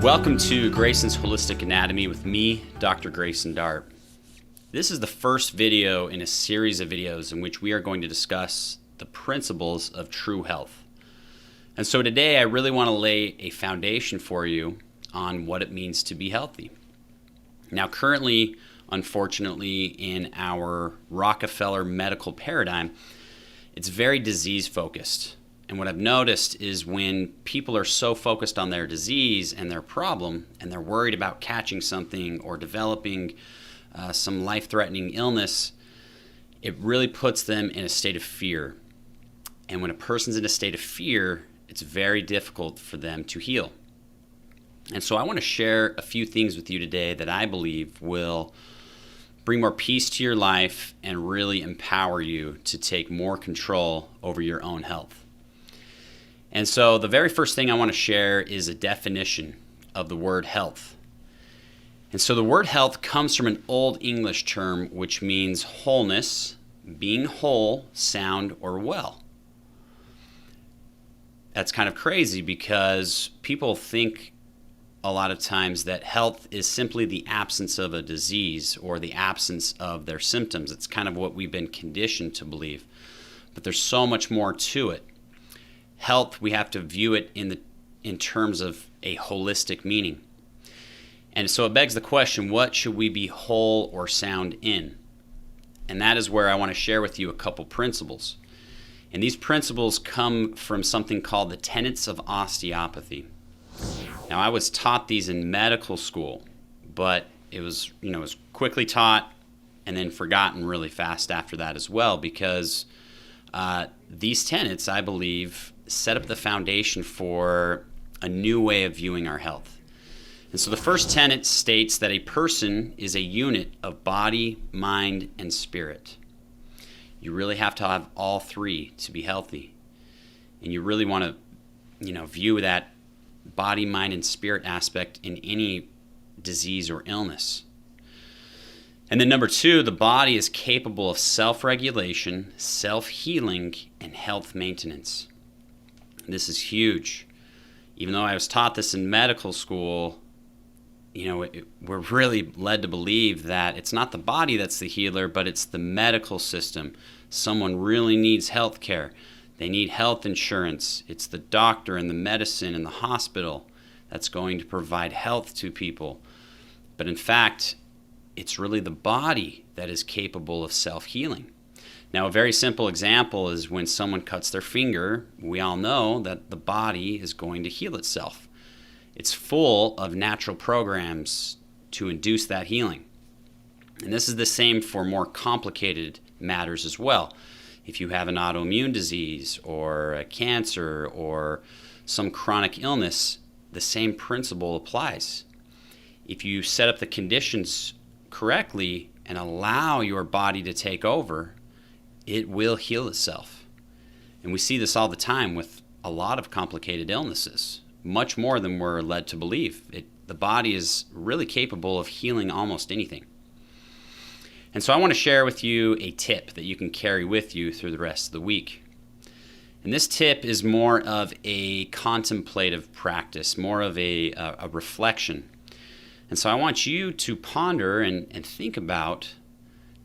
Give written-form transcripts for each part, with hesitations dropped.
Welcome to Grayson's Holistic Anatomy with me, Dr. Grayson Dart. This is the first video in a series of videos in which we are going to discuss the principles of true health. And so today I really want to lay a foundation for you on what it means to be healthy. Now currently, unfortunately, in our Rockefeller medical paradigm, it's very disease focused. And what I've noticed is when people are so focused on their disease and their problem, and they're worried about catching something or developing some life-threatening illness, it really puts them in a state of fear. And when a person's in a state of fear, it's very difficult for them to heal. And so I want to share a few things with you today that I believe will bring more peace to your life and really empower you to take more control over your own health. And so the very first thing I want to share is a definition of the word health. And so the word health comes from an Old English term which means wholeness, being whole, sound, or well. That's kind of crazy because people think a lot of times that health is simply the absence of a disease or the absence of their symptoms. It's kind of what we've been conditioned to believe. But there's so much more to it. Health, we have to view it in terms of a holistic meaning. And so it begs the question, what should we be whole or sound in? And that is where I want to share with you a couple principles. And these principles come from something called the tenets of osteopathy. Now, I was taught these in medical school, but it was quickly taught and then forgotten really fast after that as well, because these tenets, I believe, set up the foundation for a new way of viewing our health. And so the first tenet states that a person is a unit of body, mind, and spirit. You really have to have all three to be healthy. And you really want to, view that body, mind, and spirit aspect in any disease or illness. And then number two, the body is capable of self-regulation, self-healing, and health maintenance. This is huge. Even though I was taught this in medical school, we're really led to believe that it's not the body that's the healer, but it's the medical system. Someone really needs health care. They need health insurance. It's the doctor and the medicine and the hospital that's going to provide health to people. But in fact, it's really the body that is capable of self-healing. Now, a very simple example is when someone cuts their finger, we all know that the body is going to heal itself. It's full of natural programs to induce that healing. And this is the same for more complicated matters as well. If you have an autoimmune disease or a cancer or some chronic illness, the same principle applies. If you set up the conditions correctly and allow your body to take over, it will heal itself. And we see this all the time with a lot of complicated illnesses, much more than we're led to believe. The body is really capable of healing almost anything. And so I want to share with you a tip that you can carry with you through the rest of the week. And this tip is more of a contemplative practice, more of a reflection. And so I want you to ponder and think about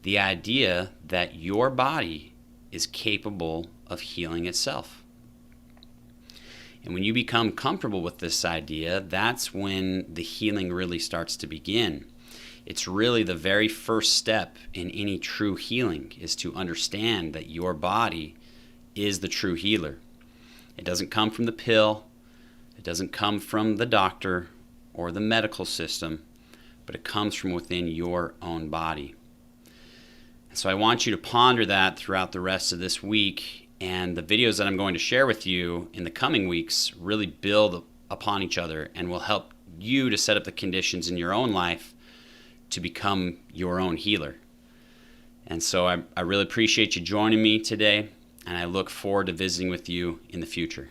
the idea that your body is capable of healing itself. And when you become comfortable with this idea, that's when the healing really starts to begin. It's really the very first step in any true healing is to understand that your body is the true healer. It doesn't come from the pill. It doesn't come from the doctor or the medical system, but it comes from within your own body. So I want you to ponder that throughout the rest of this week, and the videos that I'm going to share with you in the coming weeks really build upon each other and will help you to set up the conditions in your own life to become your own healer. And so I really appreciate you joining me today, and I look forward to visiting with you in the future.